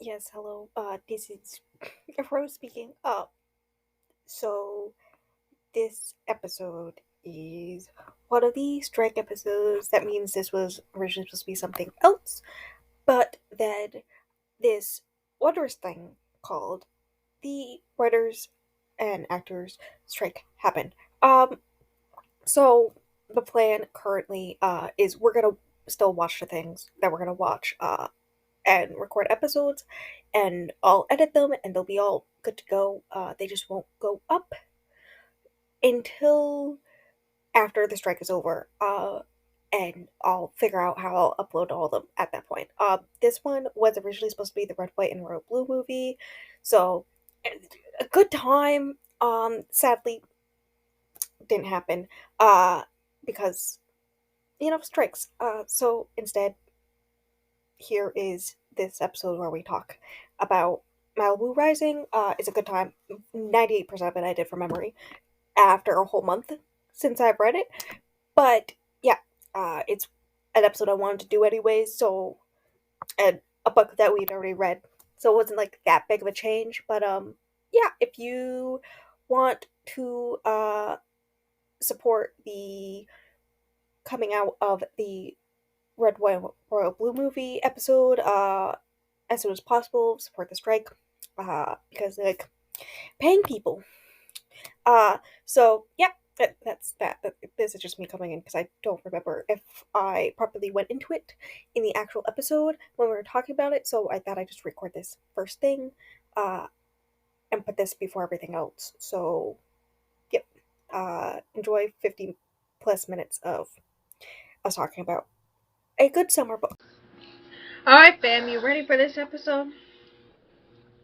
Yes, hello. This is Rose speaking. So this episode is one of the strike episodes. That means this was originally supposed to be something else, but then this wondrous thing called the writers and actors strike happened. So the plan currently is we're gonna still watch the things that we're gonna watch and record episodes, and I'll edit them, and they'll be all good to go. They just won't go up until after the strike is over. And I'll figure out how I'll upload all of them at that point. This one was originally supposed to be the red, white, and royal blue movie, so a good time. Sadly, didn't happen. Because strikes. So instead, here is this episode where we talk about Malibu Rising. It's a good time. 98% of it I did from memory after a whole month since I've read it. But yeah, it's an episode I wanted to do anyways, so, and a book that we'd already read. So it wasn't like that big of a change. But yeah, if you want to support the coming out of the Red, White, Royal Blue movie episode as soon as possible. Support the strike because like paying people. So yeah, that's that. This is just me coming in because I don't remember if I properly went into it in the actual episode when we were talking about it. So I thought I'd just record this first thing and put this before everything else. So yep, enjoy 50 plus minutes of us talking about a good summer book. Alright, fam, you ready for this episode?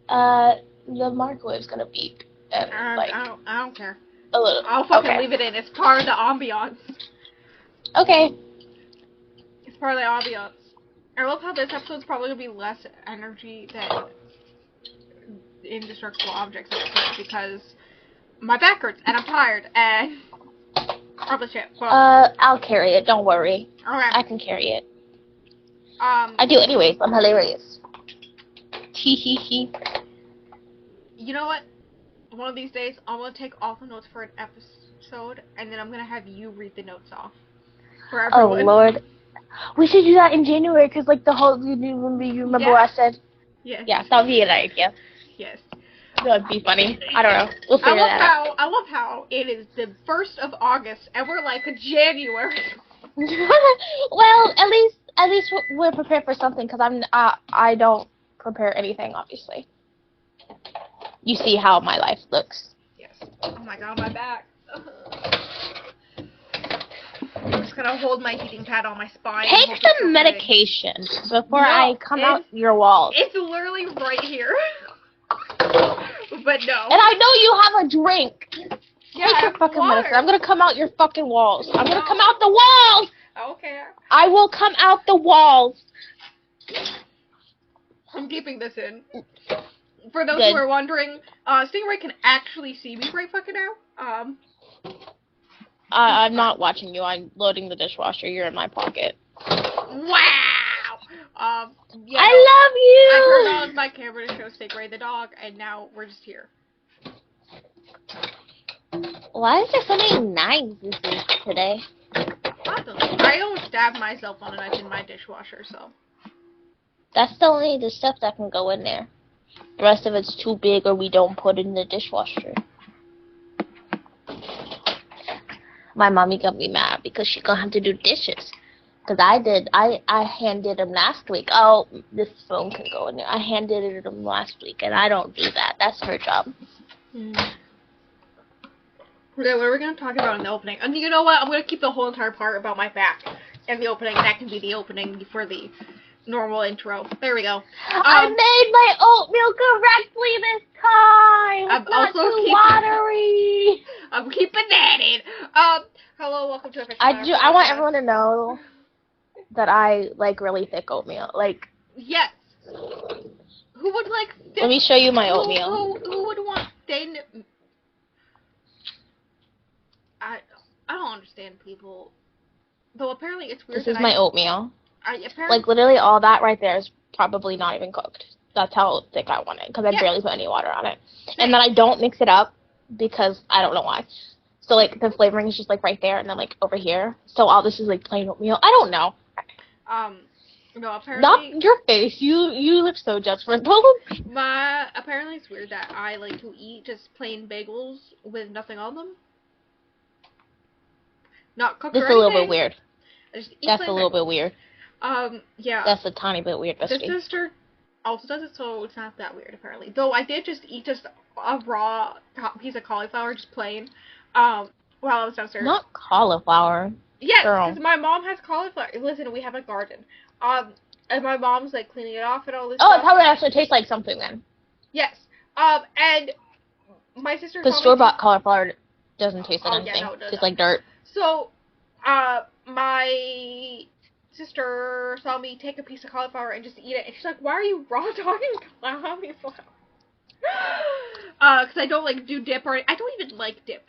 Uh, the microwave's gonna beep. And, I don't care. a little. I'll fucking Okay. leave it in. It's part of the ambiance. Okay. It's part of the ambiance. I love how this episode's probably gonna be less energy than Indestructible Objects episode because my back hurts and I'm tired and all the shit. Well, I'll carry it. Don't worry. okay. I can carry it. I do anyways. I'm hilarious. Hee hee hee. You know what? One of these days, I'm gonna take all the notes for an episode, and then I'm gonna have you read the notes off for Oh everyone. Lord. We should do that in January, cause like the whole. You remember what I said? Yes. Yeah, that would be an idea. Yes. That would be funny. I don't know. We'll figure that out. I love how it is the 1st of August, and we're like January. Well, at least we're prepared for something, cause I don't prepare anything, obviously. You see how my life looks. Yes. Oh my god, my back. I'm just gonna hold my heating pad on my spine. Take some medication before I come out your walls. It's literally right here. But no. And I know you have a drink. Yeah, Take your fucking medicine. I'm gonna come out your fucking walls. I'm gonna come out the walls. I don't care. I will come out the walls. I'm keeping this in. For those who are wondering, Stingray can actually see me right fucking now. I'm not watching you. I'm loading the dishwasher. You're in my pocket. Wow! Yeah. I love you! I turned on my camera to show Stingray the dog, and now we're just here. Why is there so many knives today? I don't stab myself on a knife in my dishwasher, so. That's only the stuff that can go in there. The rest of it's too big or we don't put it in the dishwasher. My mommy got me mad because she's gonna have to do dishes. Because I handed them last week. Oh, this phone can go in there. I handed them last week and I don't do that. That's her job. Okay, what are we going to talk about in the opening? And you know what? I'm going to keep the whole entire part about my back in the opening. That can be the opening for the normal intro. There we go. I made my oatmeal correctly this time. I'm not too watery. I'm keeping that in. Hello, welcome to a I want everyone to know that I like really thick oatmeal. Like, yes. Who would like? Let me show you my oatmeal. Who would want thin? I don't understand people. Though apparently it's weird. This is my oatmeal. Apparently, like literally all that right there is probably not even cooked. That's how thick I want it, because I Yeah. barely put any water on it. And then I don't mix it up, because I don't know why. So, like, the flavoring is just, like, right there, and then, like, over here. So all this is, like, plain oatmeal. I don't know. No, apparently... Not your face. You look so judgmental. Apparently it's weird that I like to eat just plain bagels with nothing on them. Not cooked That's or a little anything. bit weird. I just eat That's plain a little bagels. bit weird. Yeah. That's a tiny bit weird, This bestie. sister also does it, so it's not that weird, apparently. Though I did just eat just a raw piece of cauliflower, just plain, while I was downstairs. Not cauliflower. Yes, Girl. because my mom has cauliflower. Listen, we have a garden. And my mom's, like, cleaning it off and all this Oh, stuff. it probably actually tastes like something, then. Yes. And my sister... Because store-bought cauliflower doesn't taste like Oh, anything. yeah, no, it doesn't. It tastes like dirt. So, my sister saw me take a piece of cauliflower and just eat it, and she's like, "Why are you raw dogging cauliflower?" Because I don't, like, do dip, or I don't even like dip.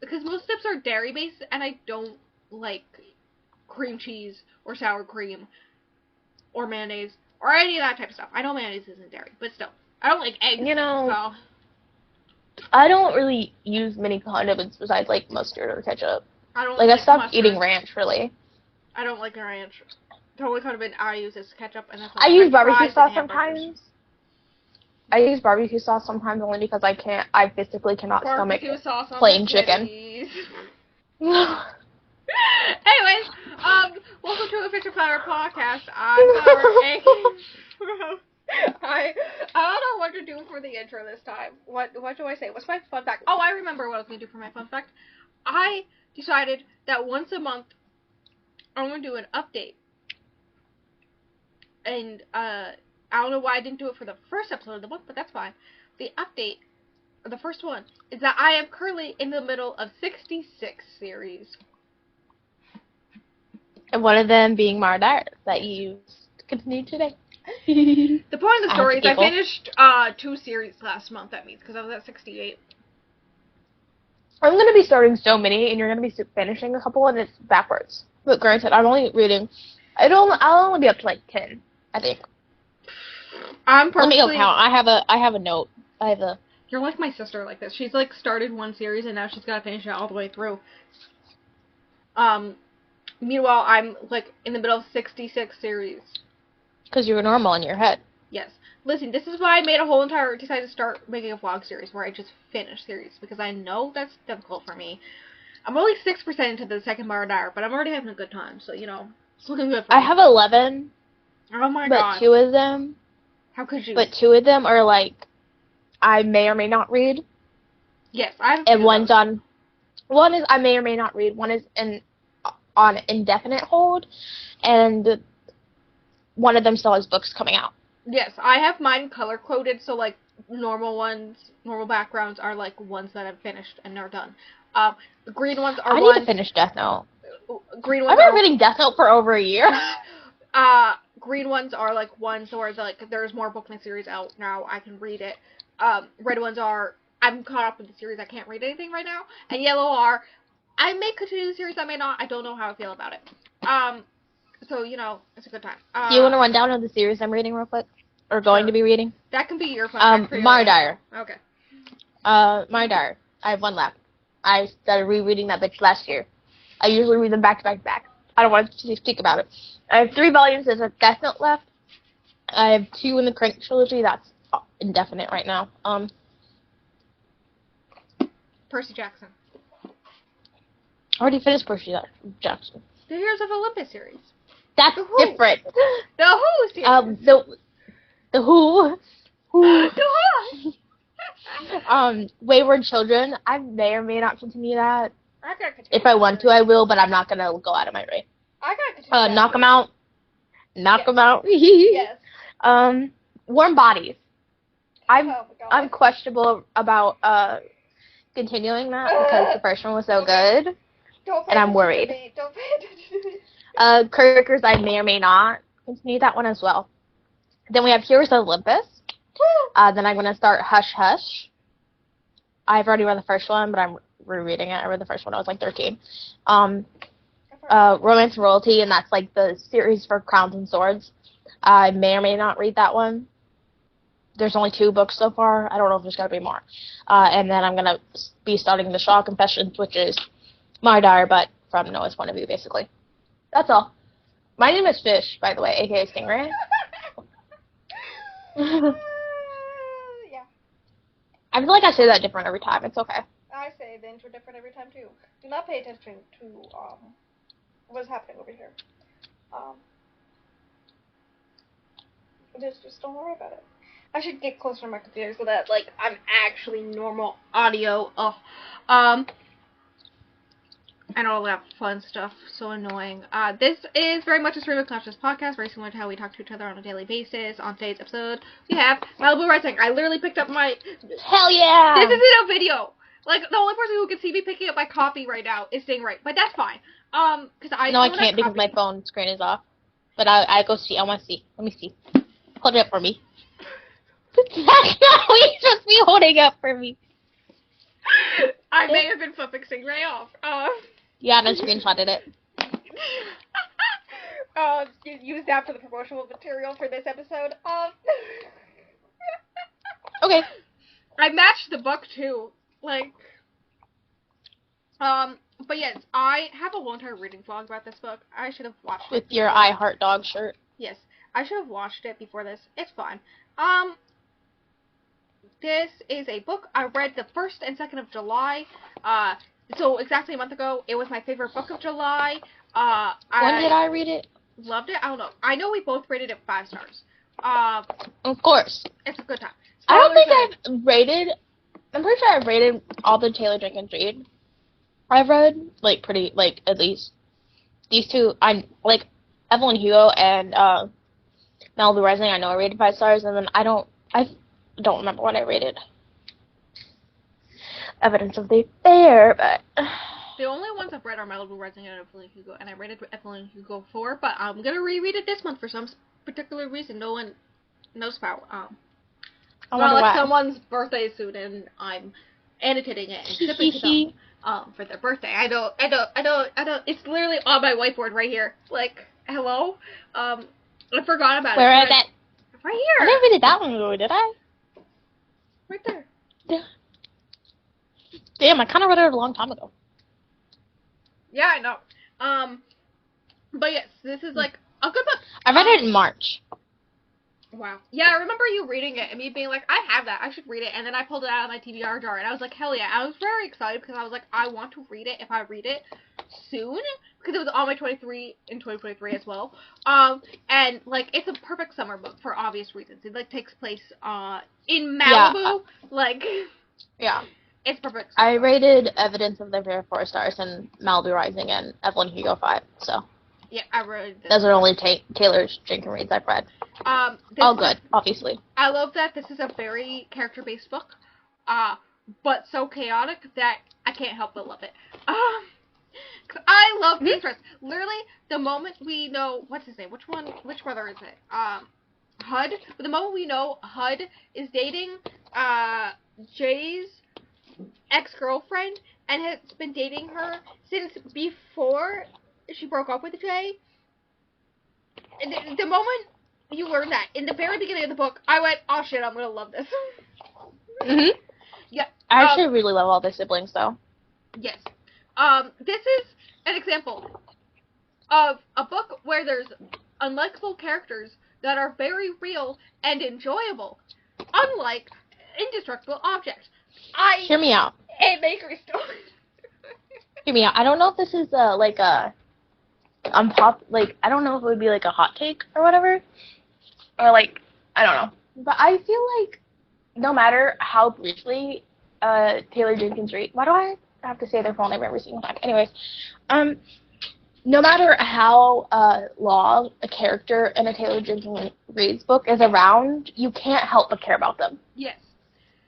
Because most dips are dairy-based, and I don't like cream cheese, or sour cream, or mayonnaise, or any of that type of stuff. I know mayonnaise isn't dairy, but still. I don't like eggs, You know, so... I don't really use many condiments besides, like, mustard or ketchup. I don't Like, I stopped mustard. eating ranch, really. I don't like ranch. The only condiment I use is ketchup, and that's I use French barbecue fries sauce and hamburgers. sometimes. I use barbecue sauce sometimes only because I physically cannot Barbecue stomach sauce on plain my chicken. Anyways, welcome to a Fisher Flower podcast. I'm Flower, I don't know what to do for the intro this time. What do I say? What's my fun fact? Oh, I remember what I was going to do for my fun fact. I decided that once a month I'm going to do an update. And I don't know why I didn't do it for the first episode of the month, but that's fine. The update, the first one, is that I am currently in the middle of 66 series. And one of them being Mardar that you continued today. The point of the story is I people. finished 2 series last month, that means, because I was at 68. I'm going to be starting so many, and you're going to be finishing a couple, and it's backwards. But granted, I'm only reading... I'll only be up to, like, 10, I think. I'm Let me go purposely... count. I have a note. I have a... You're like my sister like this. She's, like, started one series, and now she's got to finish it all the way through. Meanwhile, I'm, like, in the middle of 66 series. Because you're normal in your head. Yes. Listen, this is why I made decided to start making a vlog series where I just finish series, because I know that's difficult for me. I'm only 6% into the second Mardar, but I'm already having a good time, so, you know, it's looking good for me. I have 11. Oh my but god. 2 of them... How could you? But 2 of them are, like, I may or may not read. Yes, I have And one's on... One is I may or may not read. One is on indefinite hold. And one of them still has books coming out. Yes, I have mine color-coded, so, like, normal backgrounds are, like, ones that I've finished and are done. The green ones are I ones... need to finish Death Note. Green ones I've been reading Death Note for over a year. Green ones are, like, ones where, like, there's more book in the series out now, I can read it. Red ones are, I'm caught up with the series, I can't read anything right now. And yellow are, I may continue the series, I may not, I don't know how I feel about it. So, you know, it's a good time. Do you want to run down on the series I'm reading real quick? Or going to be reading? That can be your fun fact for Mardar. Okay. Mardar. I have 1 left. I started rereading that bitch last year. I usually read them back to back to back. I don't want to speak about it. I have 3 volumes of Death Note left. I have 2 in the Crank trilogy. That's indefinite right now. Percy Jackson. I already finished Percy Jackson. The Heroes of Olympus series. That's different. The Who series. The Who. The Who. Wayward Children. I may or may not continue that. I gotta continue. If I want to, I will, but I'm not gonna go out of my way. I gotta continue. Knock 'em out. Knock 'em out. Yes. Warm Bodies. I'm Oh my God. I'm questionable about continuing that because the first one was so good, and I'm worried. Don't pay attention to me. Kirkers, I may or may not continue that one as well. Then we have Heroes of Olympus. Then I'm gonna start Hush Hush. I've already read the first one, but I'm rereading it. I read the first one. I was like 13. Romance Royalty, and that's like the series for Crowns and Swords. I may or may not read that one. there's only 2 books so far. I don't know if there's gonna be more. And then I'm gonna be starting the Shaw Confessions, which is my diary, but from Noah's point of view, basically. That's all. My name is Fish, by the way, aka Stingray. Yeah. I feel like I say that different every time. It's okay. I say the intro different every time too. Do not pay attention to what's happening over here. Just don't worry about it. I should get closer to my computer so that like I'm actually normal audio. And all that fun stuff. So annoying. This is very much a stream of conscious podcast, very similar to how we talk to each other on a daily basis. On today's episode, we have Malibu Rising. I literally picked up my... Hell yeah! This isn't a video! Like, the only person who can see me picking up my coffee right now is Stingray. But that's fine. Because I... No, I can't because my phone screen is off. But I go see. I want to see. Let me see. Hold it up for me. That's not what you're supposed to be holding up for me. I may have been flipping Stingray off. Yeah, and I screenshotted it. Use that for the promotional material for this episode. Okay. I matched the book too. Like, but yes, I have a whole entire reading vlog about this book. I should have watched it. With your I Heart Dog shirt. Yes, I should have watched it before this. It's fine. This is a book I read the 1st and 2nd of July. So exactly a month ago, it was my favorite book of July. When did I read it? Loved it. I don't know. I know we both rated it 5 stars. Of course. It's a good time. I don't think I've rated. I'm pretty sure I've rated all the Taylor Jenkins Reid I've read, like pretty, like at least these 2. I like Evelyn Hugo and Malibu Rising. I know I rated 5 stars, and then I don't remember what I rated. Evidence of the Affair, but the only ones I've read are Malibu Rising and Evelyn Hugo, and I rated Evelyn Hugo 4, but I'm gonna reread it this month for some particular reason. No one knows about. Well, it's someone's birthday soon, and I'm annotating it and shipping to them for their birthday. I don't. It's literally on my whiteboard right here. Like, hello. I forgot about Where it. Where is it? Right here. I didn't read it that long ago, did I? Right there. Yeah. Damn, I kind of read it a long time ago. Yeah, I know. But yes, this is like a good book. I read it in March. Wow. Yeah, I remember you reading it and me being like, I have that, I should read it. And then I pulled it out of my TBR jar and I was like, hell yeah. I was very excited because I was like, I want to read it if I read it soon. Because it was on my 23 in 2023 as well. And like, it's a perfect summer book for obvious reasons. It like takes place in Malibu. Yeah. Like, yeah. It's perfect. I rated Evidence of the Affair 4 stars and Malibu Rising and Evelyn Hugo 5, so. Yeah, I read this. Those are only Taylor Jenkins Reid I've read. All good, obviously. I love that this is a very character-based book, but so chaotic that I can't help but love it. I love the interest. Literally, the moment we know, what's his name? Which brother is it? Hud. But the moment we know Hud is dating Jay's ex-girlfriend and has been dating her since before she broke up with Jay. The moment you learn that, in the very beginning of the book, I went, oh shit, I'm gonna love this. Mhm. Yeah. I actually really love all the siblings, though. Yes. This is an example of a book where there's unlikable characters that are very real and enjoyable, unlike indestructible objects. Hear me out. And bakery stores. Hear me out. I don't know if this is like a I don't know if it would be like a hot take or whatever, or like I don't know. But I feel like no matter how briefly Taylor Jenkins Reid. Why do I have to say their full name every single time? Anyways, no matter how long a character in a Taylor Jenkins Reid's book is around, you can't help but care about them. Yes.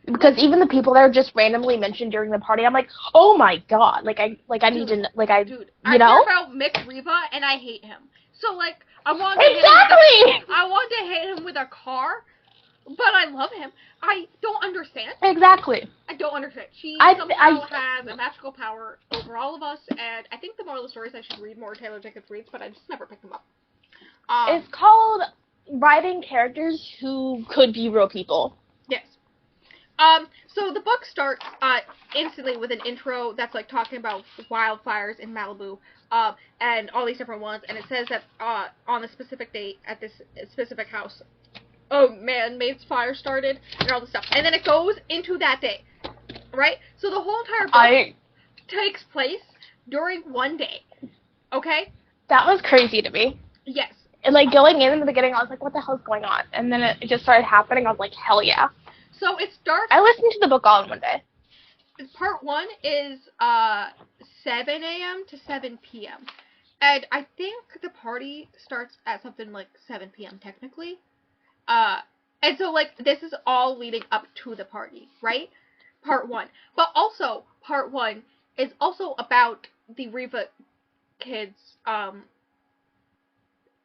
Because even the people that are just randomly mentioned during the party, I'm like, oh my god, I need to, Dude, you know? I care about Mick Riva and I hate him. So like, I want to hate him with a car, but I love him. I don't understand. Exactly. I don't understand. She somehow has a magical power over all of us, and I think the moral of the story is I should read more Taylor Jenkins Reid, but I just never picked them up. It's called writing characters who could be real people. So the book starts instantly with an intro that's like talking about wildfires in Malibu, and all these different ones, and it says that on a specific date at this specific house, oh man, made fire started and all this stuff, and then it goes into that day, right? So the whole entire book takes place during one day. Okay? That was crazy to me. Yes. And like going in the beginning, I was like, what the hell's going on? And then it just started happening. I was like, hell yeah. So it starts. I listened to the book all in one day. Part 1 is 7 a.m. to 7 p.m. And I think the party starts at something like 7 p.m. technically. And so like this is all leading up to the party, right? Part 1. But also part 1 is also about the Riva kids'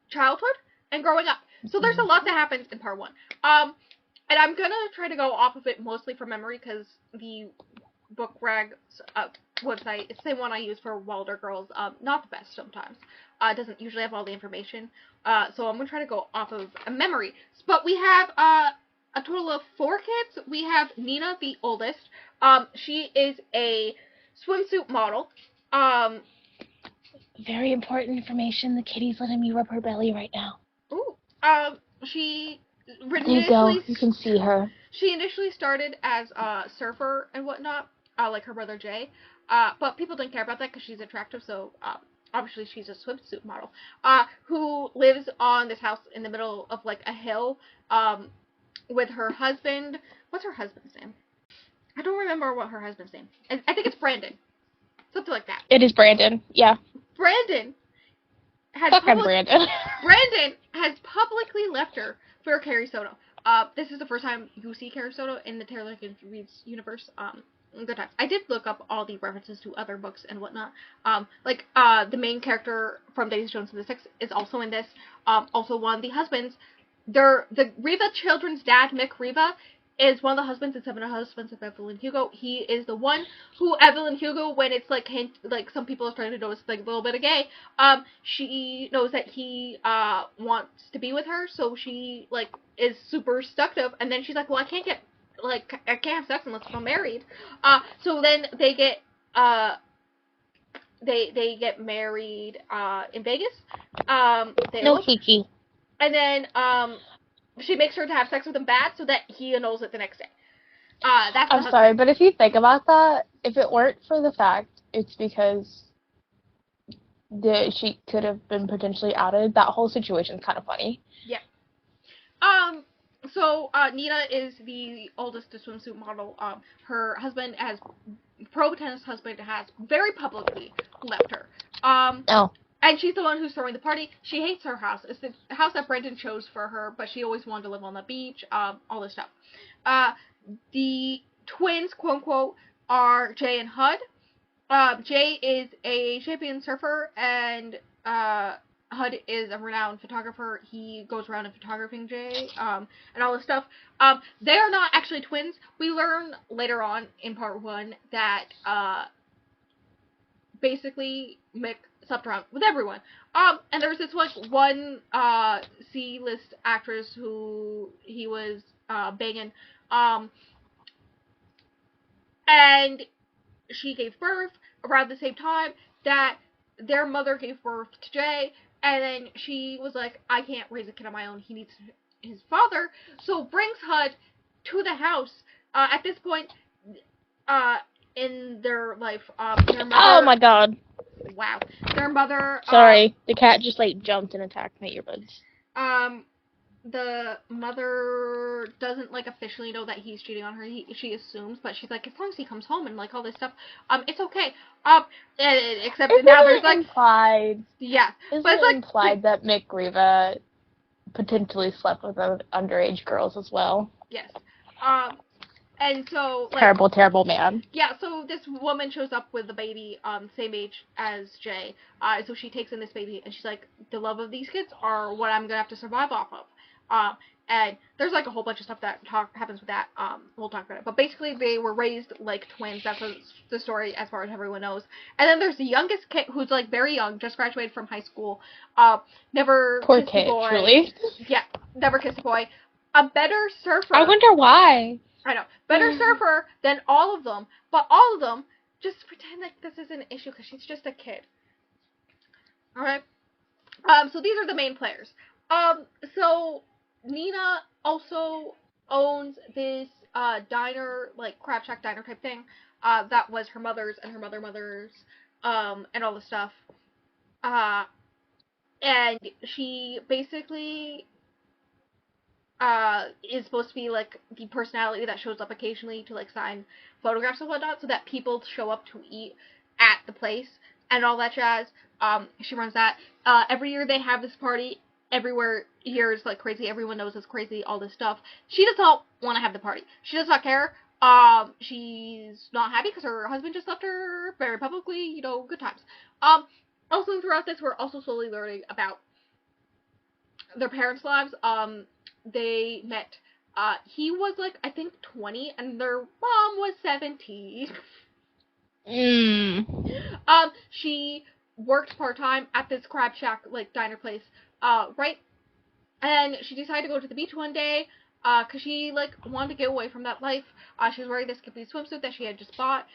childhood and growing up. So there's a lot that happens in part 1. And I'm gonna try to go off of it mostly from memory because the book rag website, it's the same one I use for Wilder Girls, not the best sometimes. It doesn't usually have all the information. So I'm gonna try to go off of a memory. But we have a total of 4 kids. We have Nina, the oldest. She is a swimsuit model. Very important information. The kitty's letting me rub her belly right now. Ooh. She There you go. You can see her. She initially started as a surfer and whatnot, like her brother Jay. But people didn't care about that because she's attractive, so obviously she's a swimsuit model. Who lives on this house in the middle of like a hill, with her husband. What's her husband's name? I don't remember what her husband's name. I think it's Brandon. Something like that. It is Brandon. Yeah. Brandon has Brandon. Brandon has publicly left her for Carrie Soto. This is the first time you see Carrie Soto in the Taylor Reads universe. Good times. I did look up all the references to other books and whatnot. The main character from Daisy Jones and the Six is also in this. Also one of the husbands. The Riva children's dad, Mick Riva, is one of the husbands in Seven Husbands of Evelyn Hugo. He is the one who Evelyn Hugo, when it's like some people are starting to notice like a little bit of gay, she knows that he wants to be with her, so she like is super seductive, and then she's like, well, I can't have sex unless I'm married. So then they get they get married in Vegas. No kiki. And then she makes her to have sex with him bad so that he annuls it the next day. I'm sorry, but if you think about that, if it weren't for the fact it's because she could have been potentially outed, that whole situation's kind of funny. Yeah. So Nina is the oldest swimsuit model. Her husband, pro tennis husband, has very publicly left her. And she's the one who's throwing the party. She hates her house. It's the house that Brendan chose for her, but she always wanted to live on the beach, all this stuff. The twins, quote unquote, are Jay and Hud. Jay is a champion surfer, and Hud is a renowned photographer. He goes around and photographing Jay, and all this stuff. They are not actually twins. We learn later on in part 1 that basically Mick slept around with everyone. And there was this one C-list actress who he was banging, and she gave birth around the same time that their mother gave birth to Jay, and then she was like, I can't raise a kid on my own, he needs his father, so brings Hud to the house. At this point in their life, their mother... Oh my god. Wow. Their mother... Sorry, the cat just, jumped and attacked my earbuds. The mother doesn't, officially know that he's cheating on her. She assumes, but she's like, as long as he comes home and, all this stuff, it's okay. Except now there's, implied. Yeah. But it's, implied that Mick Riva potentially slept with underage girls as well. Yes. And so, terrible, terrible man. Yeah, so this woman shows up with the baby, same age as Jay. So she takes in this baby, and she's like, the love of these kids are what I'm gonna have to survive off of. And there's, a whole bunch of stuff that happens with that. We'll talk about it. But basically, they were raised like twins. That's the story as far as everyone knows. And then there's the youngest kid, who's, very young, just graduated from high school. Never Poor kissed kid, a boy. truly. Yeah, never kissed a boy. A better surfer. I wonder why. I know. Better serve her than all of them, but all of them just pretend like this isn't an issue because she's just a kid. Alright? So these are the main players. So Nina also owns this diner, like crab shack diner type thing. That was her mother's and her mother's, and all the stuff. Uh, and she basically is supposed to be like the personality that shows up occasionally to like sign photographs and whatnot, so that people show up to eat at the place and all that jazz. She runs that. Every year they have this party. Everywhere here is like crazy. Everyone knows it's crazy. All this stuff. She does not want to have the party. She does not care. She's not happy because her husband just left her very publicly. You know, good times. Also throughout this, we're also slowly learning about their parents' lives. They met. He was like I think 20, and their mom was 17. She worked part-time at this crab shack like diner place, right? And she decided to go to the beach one day, cause she like wanted to get away from that life. She was wearing this complete swimsuit that she had just bought.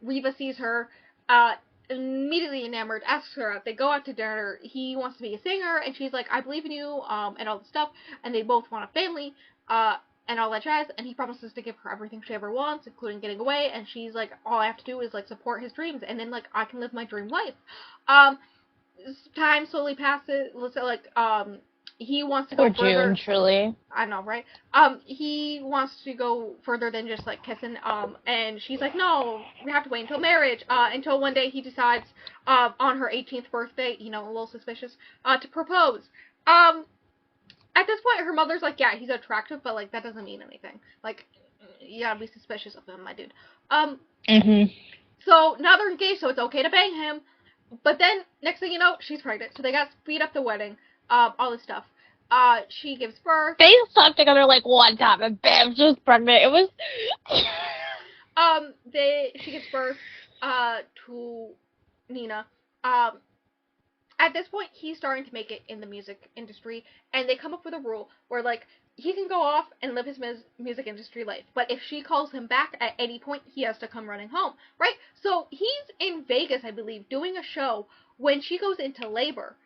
Reva sees her, immediately enamored, asks her out. They go out to dinner. He wants to be a singer, and she's like, I believe in you, and all this stuff. And they both want a family, and all that jazz, and he promises to give her everything she ever wants, including getting away, and she's like, all I have to do is, like, support his dreams, and then, like, I can live my dream life. Time slowly passes, let's say, like, he wants to go further. June, truly. I know, right? He wants to go further than just, like, kissing, and she's like, no, we have to wait until marriage, until one day he decides, on her 18th birthday, you know, a little suspicious, to propose. At this point, her mother's like, yeah, he's attractive, but, like, that doesn't mean anything. Like, you gotta be suspicious of him, my dude. So, now they're engaged, so it's okay to bang him. But then, next thing you know, she's pregnant. So they got to speed up the wedding. All this stuff. She gives birth. They slept together, like, one time, and bam, she was pregnant. It was... She gives birth, to Nina. At this point, he's starting to make it in the music industry, and they come up with a rule where, like, he can go off and live his music industry life, but if she calls him back at any point, he has to come running home, right? So he's in Vegas, I believe, doing a show when she goes into labor.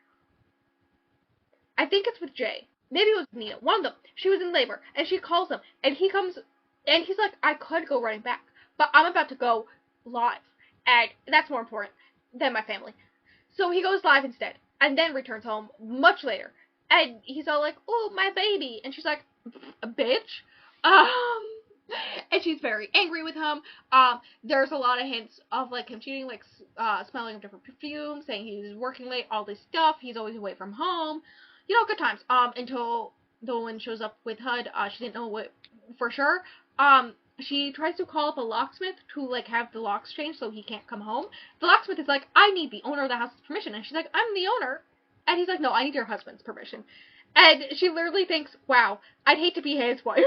I think it's with Jay. Maybe it was Nina. One of them. She was in labor, and she calls him, and he comes, and he's like, I could go running back, but I'm about to go live, and that's more important than my family. So he goes live instead, and then returns home much later. And he's all like, oh, my baby. And she's like, bitch. And she's very angry with him. There's a lot of hints of, like, him cheating, like, smelling of different perfumes, saying he's working late, all this stuff. He's always away from home. You know, good times. Until the woman shows up with HUD. She didn't know what for sure. She tries to call up a locksmith to, like, have the locks changed so he can't come home. The locksmith is like, I need the owner of the house's permission. And she's like, I'm the owner. And he's like, no, I need your husband's permission. And she literally thinks, wow, I'd hate to be his wife.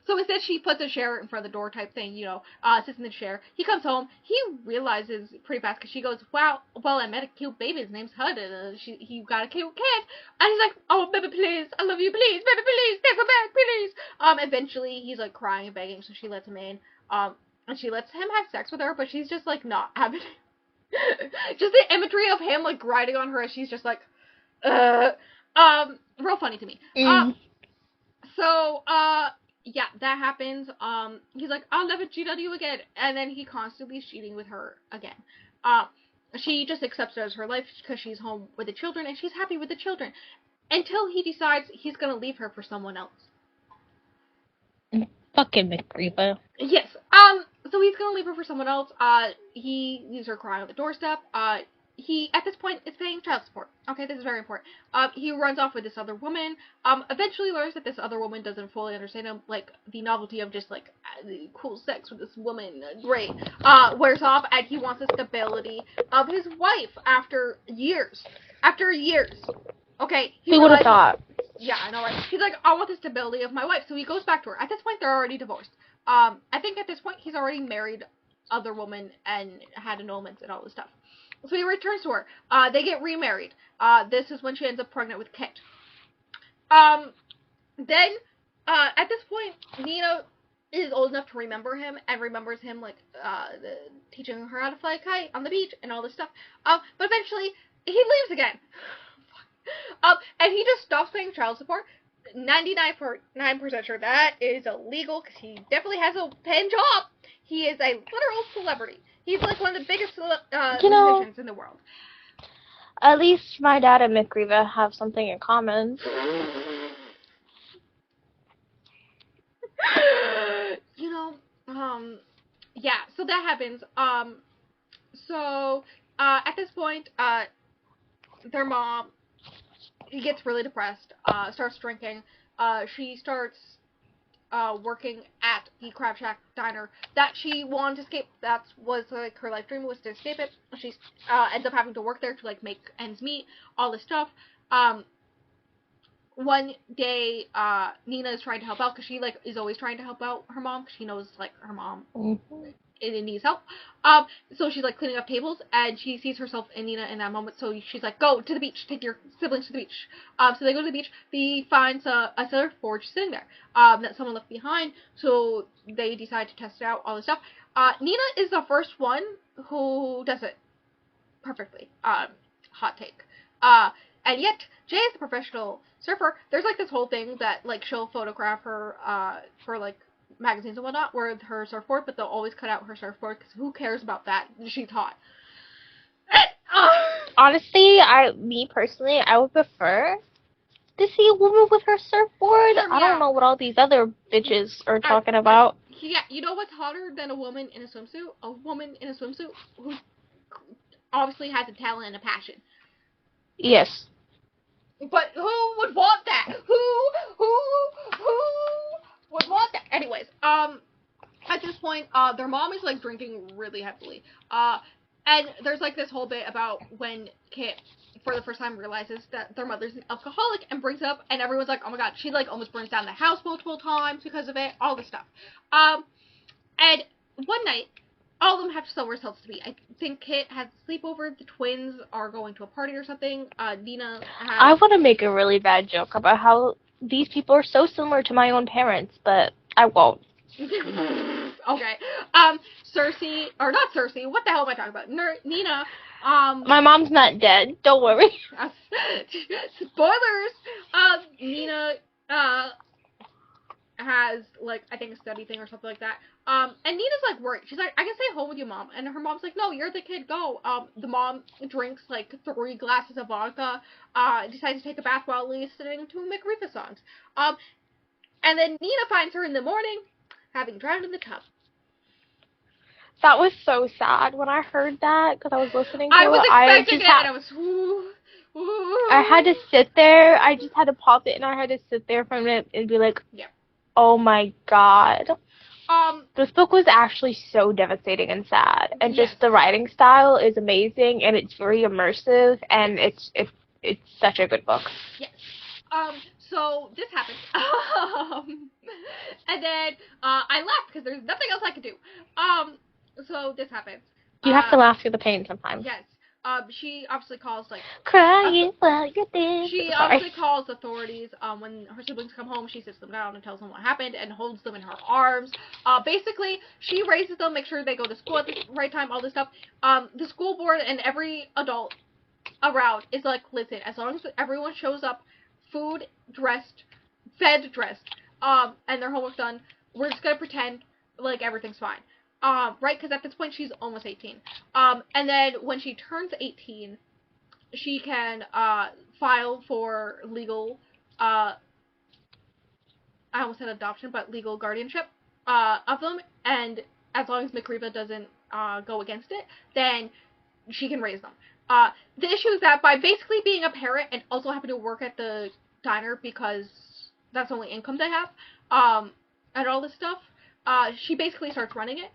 So instead she puts a chair in front of the door type thing, you know, sits in the chair. He comes home. He realizes pretty fast because she goes, wow, well, I met a cute baby. His name's HUD, and he got a cute kid. And he's like, oh, baby, please, I love you, please, baby, please, take her back, please. Eventually he's like crying and begging, so she lets him in. And she lets him have sex with her, but she's just like not having it. Just the imagery of him like grinding on her as she's just like, real funny to me. So, yeah, that happens. He's like, I'll never cheat on you again. And then he constantly is cheating with her again. She just accepts it as her life because she's home with the children, and she's happy with the children. Until he decides he's gonna leave her for someone else. Fucking McReba. Yes. So he's gonna leave her for someone else. He leaves her crying on the doorstep. He, at this point, is paying child support. Okay, this is very important. He runs off with this other woman. Eventually learns that this other woman doesn't fully understand him. Like, the novelty of just, like, cool sex with this woman, great, wears off, and he wants the stability of his wife after years. After years. Okay, Who would have thought? Yeah, I know, right? He's like, I want the stability of my wife. So he goes back to her. At this point, they're already divorced. I think at this point, he's already married other woman and had annulments and all this stuff. So he returns to her. They get remarried. This is when she ends up pregnant with Kit. Then At this point, Nina is old enough to remember him and remembers him like teaching her how to fly a kite on the beach and all this stuff. But eventually he leaves again. And he just stops paying child support. 99.9% sure that is illegal because he definitely has a paying job. He is a literal celebrity. He's like one of the biggest musicians in the world. At least my dad and McRiva have something in common. You know, yeah, so that happens. So, at this point, their mom, he gets really depressed, starts drinking, she starts, working at the Crab Shack diner that she wanted to escape. That was, like, her life dream was to escape it. She, ends up having to work there to, like, make ends meet, all this stuff. One day, Nina is trying to help out because she like is always trying to help out her mom because she knows like her mom it needs help. So she's like cleaning up tables and she sees herself and Nina in that moment. So she's like, "Go to the beach, take your siblings to the beach." So they go to the beach. They find a surfboard sitting there that someone left behind. So they decide to test it out, all this stuff. Nina is the first one who does it perfectly. Hot take. And yet, Jay is a professional surfer. There's like this whole thing that like she'll photograph her for like magazines and whatnot with her surfboard, but they'll always cut out her surfboard because who cares about that? She's hot. Honestly, me personally, I would prefer to see a woman with her surfboard. I don't know what all these other bitches are talking about. Yeah, you know what's hotter than a woman in a swimsuit? A woman in a swimsuit who obviously has a talent and a passion. Yes. But who would want that? Who would want that? Anyways, at this point, their mom is like drinking really heavily. And there's like this whole bit about when Kit, for the first time, realizes that their mother's an alcoholic and brings it up, and everyone's like, "Oh my god," she like almost burns down the house multiple times because of it. All this stuff. And one night, all of them have somewhere else to be. I think Kit has a sleepover. The twins are going to a party or something. Nina has... I want to make a really bad joke about how these people are so similar to my own parents, but I won't. Okay. Cersei, or not Cersei, what the hell am I talking about? Nina, my mom's not dead, don't worry. Spoilers! Nina, has, like, I think a study thing or something like that. And Nina's, like, worried. She's like, "I can stay home with you, Mom." And her mom's like, "No, you're the kid, go." The mom drinks, like, 3 glasses of vodka, decides to take a bath while listening to McRifa songs. And then Nina finds her in the morning, having drowned in the tub. That was so sad when I heard that, because I was listening to I was it. expecting it, and I was, ooh. I had to sit there, I just had to pop it, and I had to sit there for a minute and be like, yeah. Oh my god. This book was actually so devastating and sad, and just the writing style is amazing, and it's very immersive, and it's such a good book. Yes. So this happened. And then I left because there's nothing else I could do. So this happens. You have to laugh through the pain sometimes. Yes. She obviously calls like crying while you dance. She obviously calls authorities. When her siblings come home, she sits them down and tells them what happened and holds them in her arms. Basically, she raises them, makes sure they go to school at the right time, all this stuff. The school board and every adult around is like, listen, as long as everyone shows up, food, fed, dressed, and their homework done, we're just gonna pretend like everything's fine. Right? Because at this point, she's almost 18. And then when she turns 18, she can, file for legal, I almost said adoption, but legal guardianship, of them, and as long as McRiva doesn't, go against it, then she can raise them. The issue is that by basically being a parent and also having to work at the diner because that's the only income they have, and all this stuff, she basically starts running it.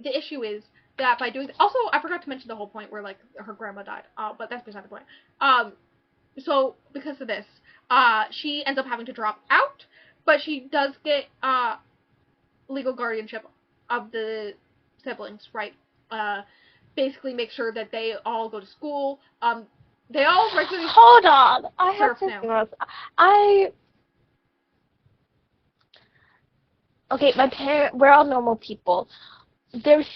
The issue is that by doing... Also, I forgot to mention the whole point where, like, her grandma died, but that's beside the point. So, because of this, she ends up having to drop out, but she does get, legal guardianship of the siblings, right? Basically make sure that they all go to school. They all regularly... Hold on! I have surf to... now. okay, we're all normal people. There's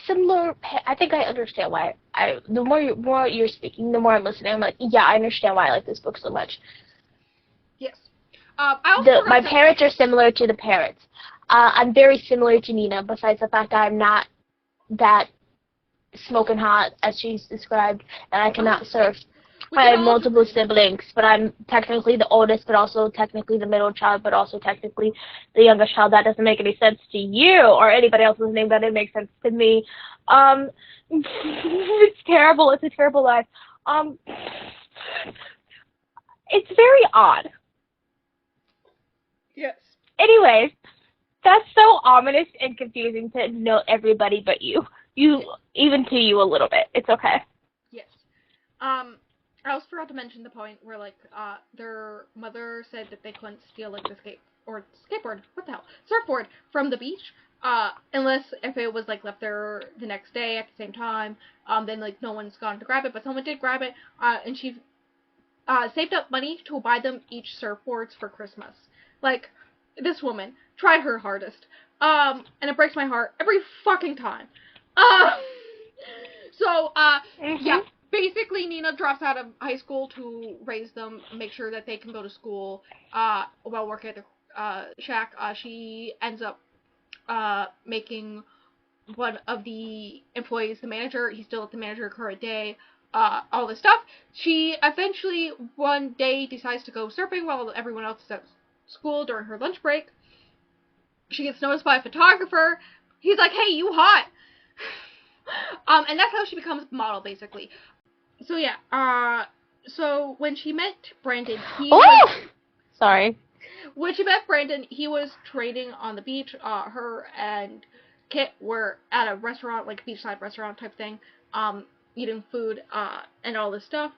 similar. I think I understand why. The more you're speaking, the more I'm listening. I'm like, yeah, I understand why I like this book so much. Yes. I also My forgot to. parents are similar to the parents. I'm very similar to Nina, besides the fact that I'm not that smoking hot as she's described, and I cannot surf. We I can have all multiple agree. siblings, but I'm technically the oldest, but also technically the middle child, but also technically the youngest child. That doesn't make any sense to you or anybody else's name. That didn't make sense to me. It's terrible. It's a terrible life. Um, it's very odd. Yes. Anyways, that's so ominous and confusing to know everybody but you. You, Yes. even to you a little bit. It's okay. Yes. Um, I also forgot to mention the point where like their mother said that they couldn't steal like the skateboard, what the hell, surfboard from the beach, unless if it was like left there the next day at the same time, then like no one's gone to grab it, but someone did grab it, and she saved up money to buy them each surfboards for Christmas. Like this woman tried her hardest, and it breaks my heart every fucking time. Um. So, yeah, Mhm. basically Nina drops out of high school to raise them, make sure that they can go to school, while working at the, shack. She ends up, making one of the employees the manager. He's still the manager current day, all this stuff. She eventually, one day, decides to go surfing while everyone else is at school during her lunch break. She gets noticed by a photographer. He's like, hey, you hot. And that's how she becomes a model, basically. So yeah, so Oh! Sorry. when she met Brandon, he was trading on the beach. Her and Kit were at a restaurant, like a beachside restaurant type thing, eating food, and all this stuff.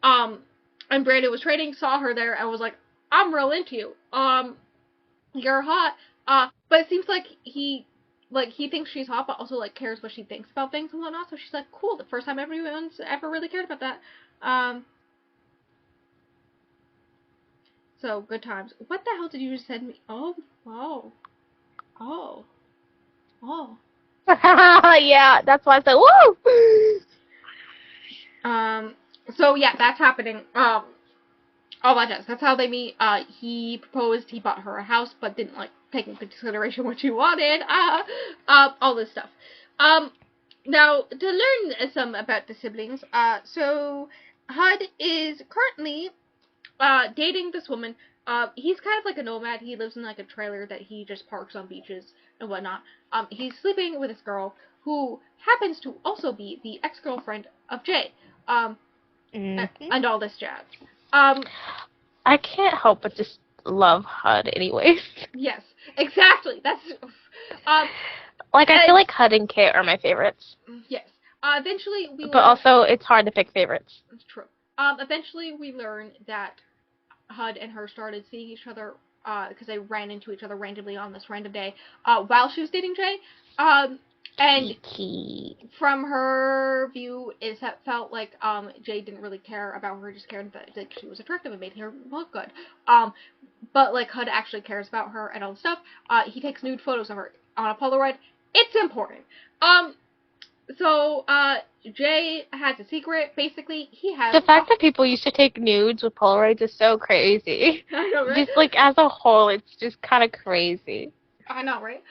Um, and Brandon was trading, saw her there, and was like, "I'm real into you. You're hot." But it seems like he thinks she's hot, but also like cares what she thinks about things and whatnot. So she's like, "Cool." The first time everyone's ever really cared about that. Um, So good times. What the hell did you just send me? Oh, oh, oh, oh. Yeah, that's why I said, woo! Um. So yeah, that's happening. All that does. That's how they meet. He proposed. He bought her a house, but didn't like take into consideration what she wanted. All this stuff. Um. Now to learn some about the siblings. So Hud is currently dating this woman. He's kind of like a nomad. He lives in like a trailer that he just parks on beaches and whatnot. He's sleeping with this girl who happens to also be the ex-girlfriend of Jay. Um, Mhm. and all this jazz. Um, I can't help but just love HUD anyways. yes, exactly. That's um, Like, I feel and like HUD and Kit are my favorites. yes. Eventually we But learn. also, it's hard to pick favorites. It's true. Eventually we learn that Hud and her started seeing each other because they ran into each other randomly on this random day while she was dating Jay. And Kiki. from her view, is that felt like Jay didn't really care about her, just cared that like, she was attractive and made her look good. Um, but like Hud actually cares about her and all the stuff. He takes nude photos of her on a Polaroid. It's important. Um, so Jay has a secret. Basically, he has. The fact that people used to take nudes with Polaroids is so crazy. I know, right? Just, like, as a whole, it's just kind of crazy. I know, right?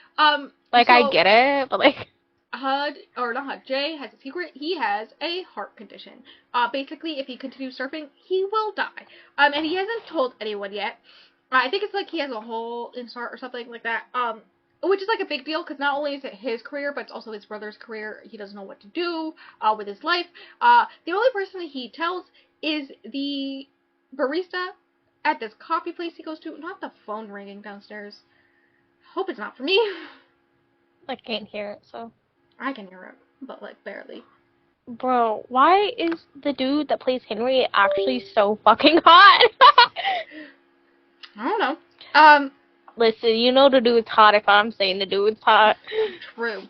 Like, I So get it, but, like... Hud, or not Hud, Jay has a secret. He has a heart condition. Basically, if he continues surfing, he will die. And he hasn't told anyone yet. I think it's like he has a hole in his heart or something like that. Which is like a big deal because not only is it his career, but it's also his brother's career. He doesn't know what to do with his life. The only person that he tells is the barista at this coffee place he goes to. Not the phone ringing downstairs. Hope it's not for me. I can't hear it, so... I can hear it, but like barely. Bro, why is the dude that plays Henry actually so fucking hot? I don't know. Listen, you know the dude's hot if I'm saying the dude's hot. True.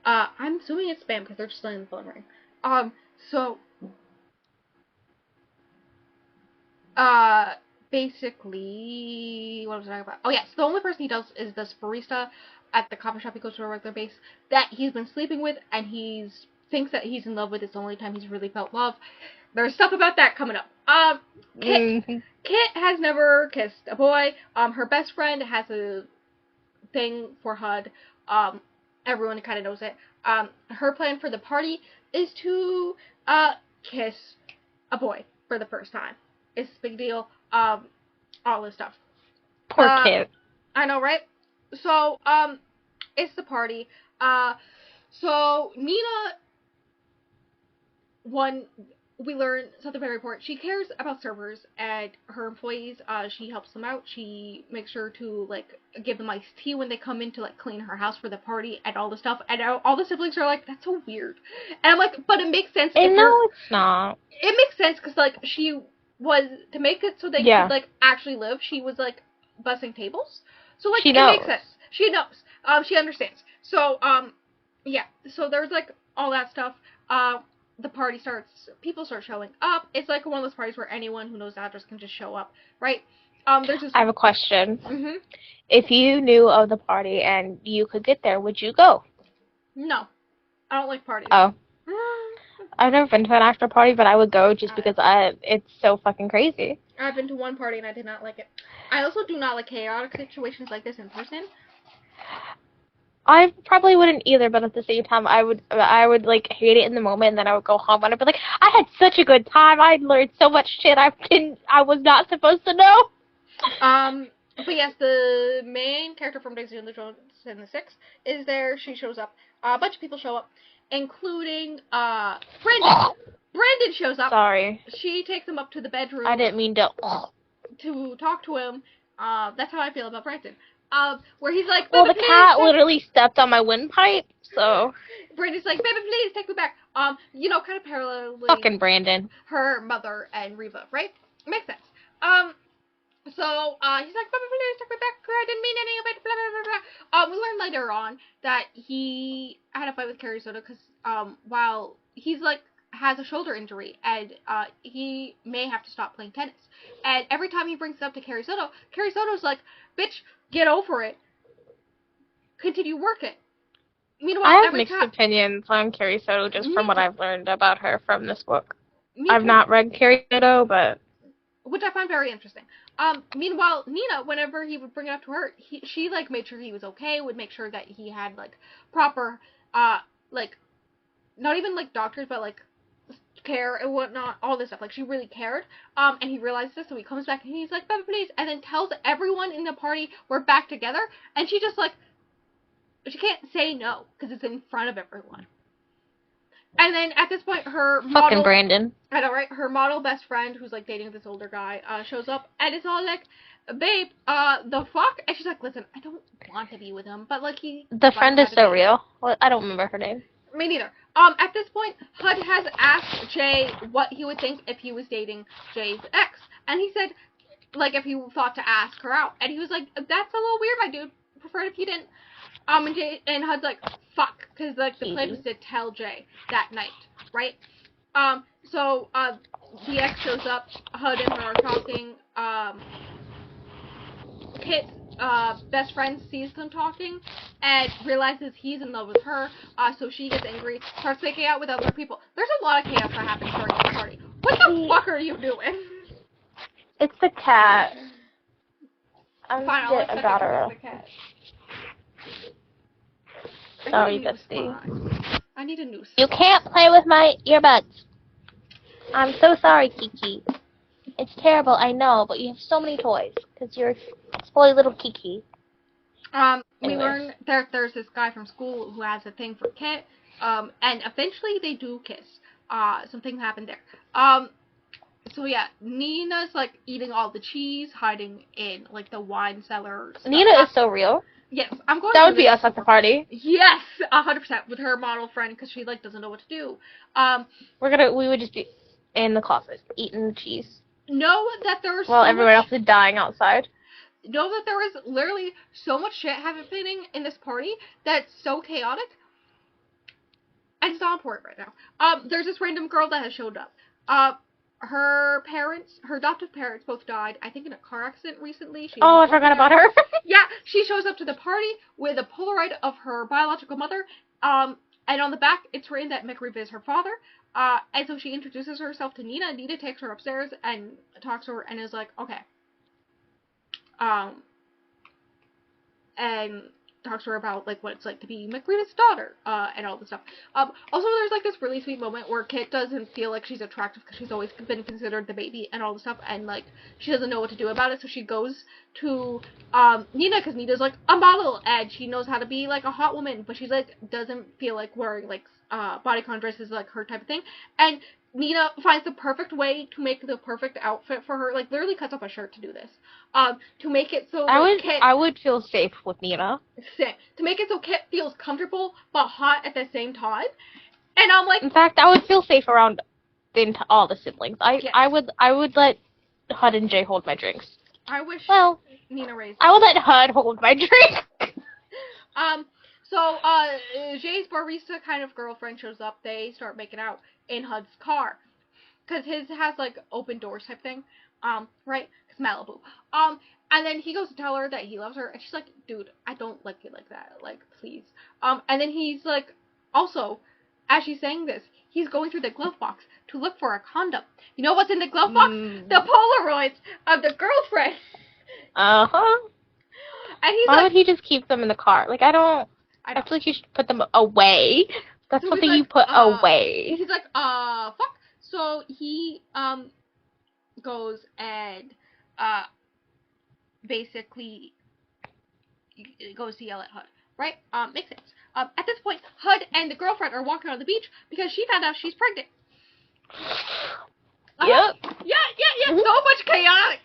I'm assuming it's spam because they're just letting the phone ring. So, uh, basically, what was I talking about? Oh yes, the only person he does is this barista at the coffee shop he goes to a regular base that he's been sleeping with, and he's thinks that he's in love with. It's the only time he's really felt love. There's stuff about that coming up. Kit Mm-hmm. Kit has never kissed a boy. Her best friend has a thing for HUD. Everyone kind of knows it. Her plan for the party is to kiss a boy for the first time. It's a big deal. All this stuff. Poor kid. I know, right? So, it's the party. So Nina, one, we learn something very important. She cares about servers and her employees. She helps them out. She makes sure to like give them iced tea when they come in to like clean her house for the party and all the stuff. And all the siblings are like, "That's so weird," and I'm like, "But it makes sense." And no, it's not. It makes sense because like she was to make it so they could like actually live. She was like bussing tables, so like it makes sense. She knows. She understands. So yeah. So there's like all that stuff. The party starts. People start showing up. It's like one of those parties where anyone who knows the address can just show up, right? There's just. I have a question. Mhm. If you knew of the party and you could get there, would you go? No, I don't like parties. Oh. I've never been to an after party, but I would go just because it's so fucking crazy. I've been to one party and I did not like it. I also do not like chaotic situations like this in person. I probably wouldn't either, but at the same time, I would like hate it in the moment, and then I would go home and I'd be like, I had such a good time. I learned so much shit I was not supposed to know. But yes, the main character from Daisy and the Jones and the Six is there. She shows up. A bunch of people show up, including Brandon. Brandon shows up. Sorry. She takes him up to the bedroom. I didn't mean to. To talk to him. That's how I feel about Brandon. Where he's like, well, the cat literally stepped on my windpipe, so. Brandon's like, baby, please take me back. You know, kind of parallelly. Fucking Brandon. Her mother and Reva, right? Makes sense. So, he's like, baby, please take me back. I didn't mean any of it. Blah, blah, blah, blah. We learn later on that he had a fight with Carrie Soto because, while he's like, has a shoulder injury and he may have to stop playing tennis. And every time he brings it up to Carrie Soto's like, bitch, get over it. Continue working. Meanwhile, I have mixed opinions on Carrie Soto just from what I've learned about her from this book. I've not read Carrie Soto, but... Which I find very interesting. Meanwhile, Nina, whenever he would bring it up to her, she like made sure he was okay, would make sure that he had like proper, like, not even like doctors, but like care and whatnot, all this stuff. Like, she really cared. And he realized this, so he comes back and he's like, baby, please, and then tells everyone in the party we're back together, and she just like, she can't say no, because it's in front of everyone. And then at this point, her model... Fucking Brandon. I know, right? Her model best friend, who's like dating this older guy, shows up, and it's all like, babe, the fuck? And she's like, listen, I don't want to be with him, but like he... The friend is so real. Well, I don't remember her name. Me neither. At this point, HUD has asked Jay what he would think if he was dating Jay's ex. And he said, like, if he thought to ask her out. And he was like, that's a little weird, my dude. Prefer if you didn't. And HUD's like, fuck. Because, like, the plan was to tell Jay that night, right? So, the ex shows up. HUD and her are talking. Kit's best friend sees them talking and realizes he's in love with her, so she gets angry, starts making out with other people. There's a lot of chaos that happens during this party. What the fuck are you doing? It's the cat. I'm fine, about her. Sorry, Bestie. I need a new spot. You can't play with my earbuds. I'm so sorry, Kiki. It's terrible, I know, but you have so many toys, because you're a spoiled little Kiki. We learn there's this guy from school who has a thing for Kit, and eventually they do kiss. Something happened there. So yeah, Nina's like eating all the cheese, hiding in like the wine cellar. Nina is so real. Yes, I'm going. That would be us at the party. Yes, 100% with her model friend because she like doesn't know what to do. We would just be in the closet eating the cheese. Know that there was while everyone else is dying outside. Know that there is literally so much shit happening in this party that's so chaotic. And it's not important right now. There's this random girl that has showed up. her adoptive parents both died, I think in a car accident recently. She Oh, I forgot about her. Yeah, she shows up to the party with a Polaroid of her biological mother, and on the back it's written that McRib is her father. And so she introduces herself to Nina. Nina takes her upstairs and talks to her and is like, okay. And talks to her about like what it's like to be McRib's daughter, and all this stuff. Also there's like this really sweet moment where Kit doesn't feel like she's attractive because she's always been considered the baby and all this stuff, and like she doesn't know what to do about it, so she goes to Nina because Nina's like a model and she knows how to be like a hot woman, but she's like doesn't feel like wearing like bodycon dresses like her type of thing, and Nina finds the perfect way to make the perfect outfit for her, like literally cuts up a shirt to do this. To make it so I would feel safe with Nina. To make it so Kit feels comfortable but hot at the same time. And I'm like, in fact, I would feel safe around all the siblings. Yes. I would let Hud and Jay hold my drinks. I wish Nina raised. I would let Hud hold my drink. So Jay's barista kind of girlfriend shows up. They start making out in Hud's car. Because his has, like, open doors type thing. Right? It's Malibu. And then he goes to tell her that he loves her. And she's like, dude, I don't like it like that. Like, please. And then he's like, also, as she's saying this, he's going through the glove box to look for a condom. You know what's in the glove box? The Polaroids of the girlfriend. Uh-huh. And he's Why would he just keep them in the car? Like, I feel like you should put them away. That's something you put away. He's like, fuck. So he, goes and, basically goes to yell at Hud. Right? Makes sense. At this point, Hud and the girlfriend are walking on the beach because she found out she's pregnant. Yep. Yeah. So much chaotic.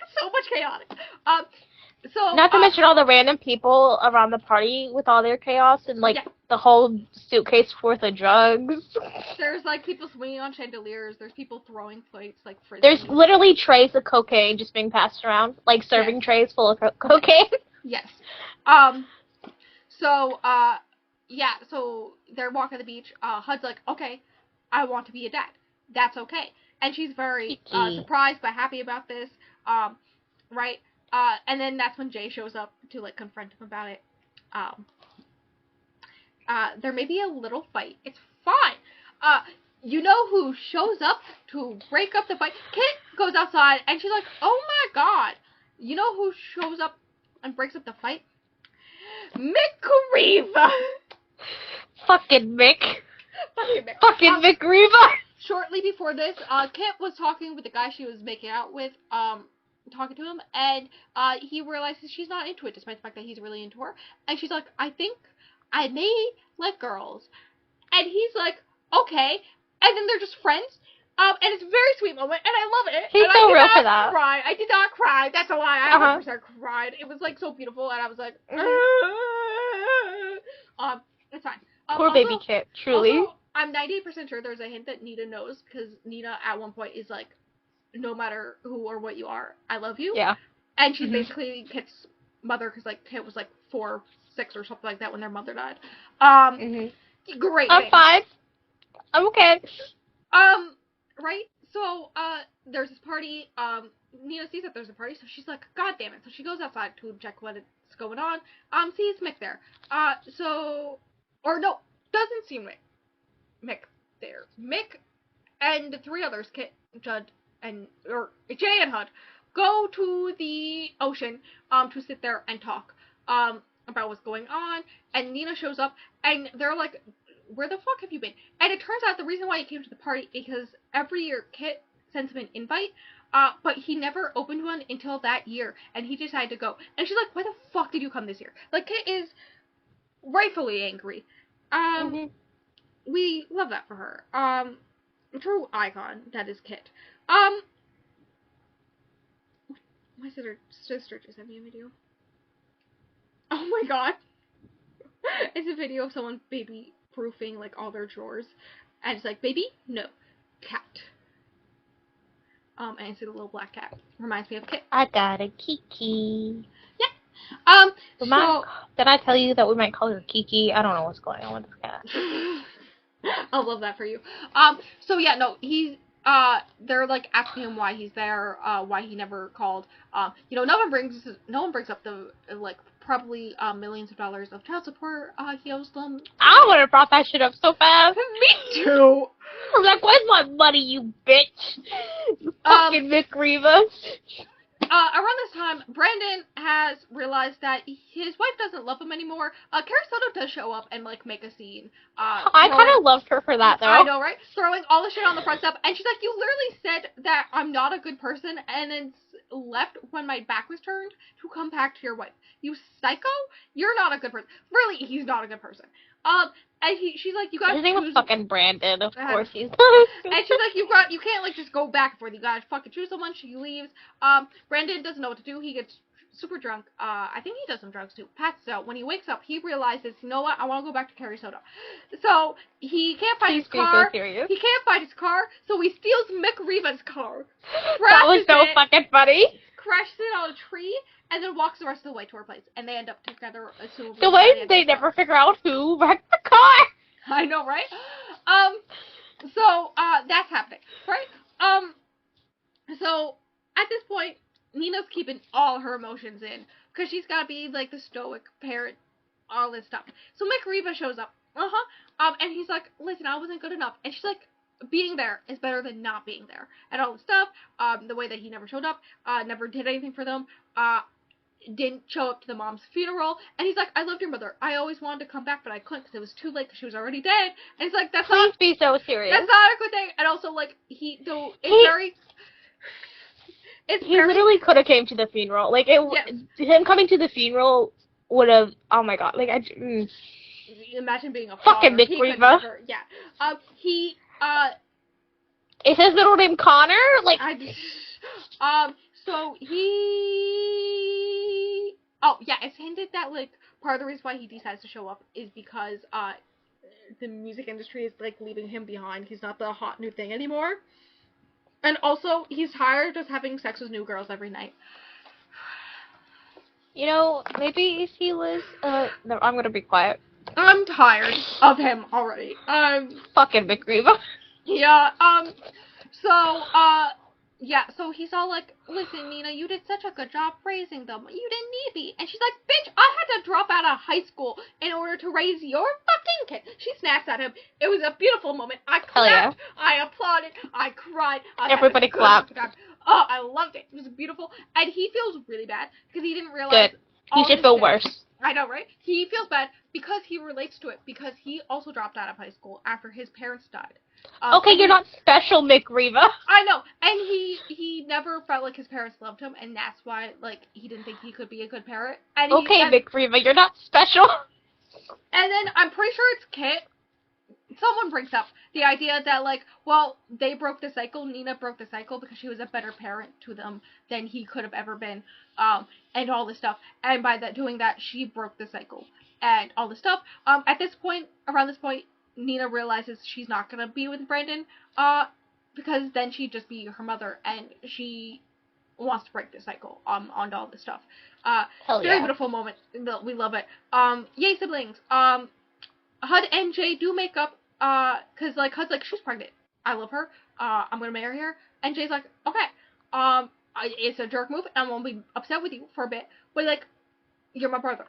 So not to mention all the random people around the party with all their chaos and like the whole suitcase worth of drugs. There's like people swinging on chandeliers. There's people throwing plates like frisbees. There's literally trays of cocaine just being passed around, like serving trays full of cocaine. Yes. So so they're walking the beach. Hud's like, okay, I want to be a dad. That's okay. And she's very surprised but happy about this. Right? And then that's when Jay shows up to like confront him about it. There may be a little fight. It's fine. You know who shows up to break up the fight? Kit goes outside and she's like, oh my god. You know who shows up and breaks up the fight? McRib. Fucking Mick. Fucking McRib. Shortly before this, Kit was talking with the guy she was making out with, talking to him, and he realizes she's not into it, despite the fact that he's really into her. And she's like, I think I may like girls. And he's like, okay. And then they're just friends. And it's a very sweet moment, and I love it. He's so real for that. I did not cry. That's a lie. I 100% cried. It was like so beautiful, and I was like, it's fine. Poor baby Kit, truly. Also, I'm 98% sure there's a hint that Nina knows, because Nina at one point is like, no matter who or what you are, I love you. Yeah. And she's basically Kit's mother, because like Kit was like 4, 6 or something like that when their mother died. Great. I'm fine. I'm okay. Right? So, there's this party. Nina sees that there's a party, so she's like, God damn it. So she goes outside to check what is going on. Sees Mick there. Doesn't see Mick there. Mick and the 3 others, Kit, Judd, Jay and Hud, go to the ocean, to sit there and talk, about what's going on. And Nina shows up, and they're like, where the fuck have you been? And it turns out the reason why he came to the party is because every year Kit sends him an invite, but he never opened one until that year, and he decided to go. And she's like, why the fuck did you come this year? Like, Kit is rightfully angry. We love that for her. True icon, that is Kit. My sister just sent me a video. Oh my god. It's a video of someone baby-proofing, like, all their drawers. And it's like, baby? No. Cat. And it's a little black cat. Reminds me of Kit. I got a Kiki. Yeah. Did I tell you that we might call her Kiki? I don't know what's going on with this cat. I love that for you. So yeah, no, they're like asking him why he's there, why he never called. No one brings up the like probably millions of dollars of child support he owes them. I would have brought that shit up so fast. Me too. I was like, where's my money, you bitch? You fucking McReva. Around this time, Brandon has realized that his wife doesn't love him anymore. Carrie Soto does show up and like make a scene. I kind of loved her for that, though. I know, right? Throwing all the shit on the front step, and she's like, "You literally said that I'm not a good person, and then left when my back was turned to come back to your wife. You psycho! You're not a good person. Really, he's not a good person." And she's like, "You got." His name was fucking Brandon. Of course, he's. And she's like, you can't like just go back and forth. You gotta fucking choose someone." She leaves. Brandon doesn't know what to do. He gets super drunk. I think he does some drugs too. Passes out. When he wakes up, he realizes, you know what? I want to go back to Carrie Soto. So he can't find his car. He can't find his car. So he steals McReva's car. That was so fucking funny. Crashes it on a tree. And then walks the rest of the way to her place, and they end up together. The way they never figure out who wrecked the car. I know, right? So that's happening, right? So at this point, Nina's keeping all her emotions in because she's got to be like the stoic parent, all this stuff. So McReva shows up, and he's like, "Listen, I wasn't good enough," and she's like, "Being there is better than not being there," and all this stuff. The way that he never showed up, never did anything for them, didn't show up to the mom's funeral, and he's like, "I loved your mother. I always wanted to come back, but I couldn't because it was too late because she was already dead." And it's like, that's Please be so serious. That's not a good thing. And also, like, he literally could have came to the funeral. Like, him coming to the funeral would have, oh my god, like, imagine being a fucking McReva. Yeah. Is his middle name Connor? Like, so it's hinted that, like, part of the reason why he decides to show up is because, the music industry is, like, leaving him behind. He's not the hot new thing anymore. And also, he's tired of just having sex with new girls every night. You know, maybe if he was, no, I'm gonna be quiet. I'm tired of him already. Fucking McReva. Yeah, so he's all like, "Listen, Nina, you did such a good job raising them. You didn't need me." And she's like, "Bitch, I had to drop out of high school in order to raise your fucking kid." She snaps at him. It was a beautiful moment. I clapped. Yeah. I applauded. I cried. Everybody clapped. Oh, I loved it. It was beautiful. And he feels really bad because he didn't realize. Good. He should feel worse. I know, right? He feels bad because he relates to it, because he also dropped out of high school after his parents died. Okay, you're not special, McReva. I know, and he never felt like his parents loved him, and that's why, like, he didn't think he could be a good parent. And McReva, you're not special. And then I'm pretty sure it's Kit. Someone brings up the idea that, like, well, they broke the cycle. Nina broke the cycle because she was a better parent to them than he could have ever been, and all this stuff. And by doing that, she broke the cycle and all this stuff. Around this point, Nina realizes she's not gonna be with Brandon, because then she'd just be her mother, and she wants to break the cycle, on all this stuff. Very beautiful moment. We love it. Yay, siblings. Hud and Jay do make up, cause, like, Hud's like, she's pregnant. I love her. I'm gonna marry her. And Jay's like, okay. It's a jerk move, and I'm gonna be upset with you for a bit, but, like, you're my brother.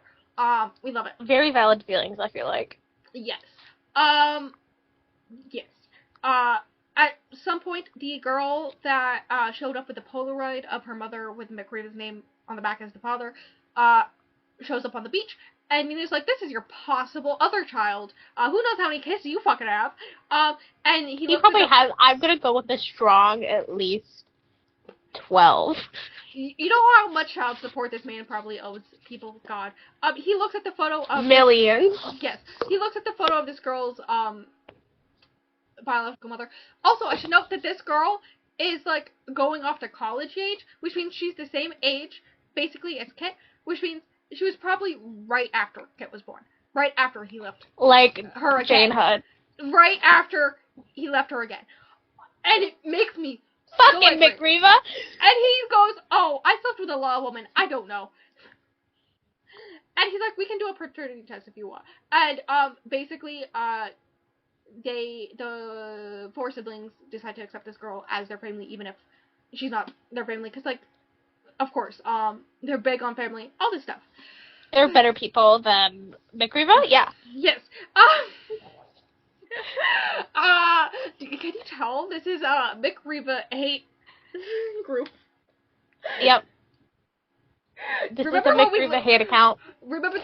We love it. Very valid feelings, I feel like. Yes. Yes. At some point, the girl that showed up with the Polaroid of her mother with McReva's name on the back as the father, shows up on the beach, and Nina's like, "This is your possible other child. Who knows how many kids you fucking have?" And he probably has. I'm gonna go with a strong at least 12. You know how much child support this man probably owes people? God. He looks at the photo of millions. Yes, he looks at the photo of this girl's biological mother. Also, I should note that this girl is, like, going off to college age, which means she's the same age, basically, as Kit, which means she was probably right after Kit was born. Right after he left her again. Jane Hud. Right after he left her again. And it makes me fucking McReva. And he goes, "Oh, I slept with a law woman. I don't know." And he's like, "We can do a paternity test if you want." And, basically, the four siblings decide to accept this girl as their family, even if she's not their family, because like, of course, they're big on family, all this stuff. They're better people than McRiva? Yeah. Yes. Can you tell this is Mick Reba hate group? Yep. This is Remember a how we McRiva hate account. remember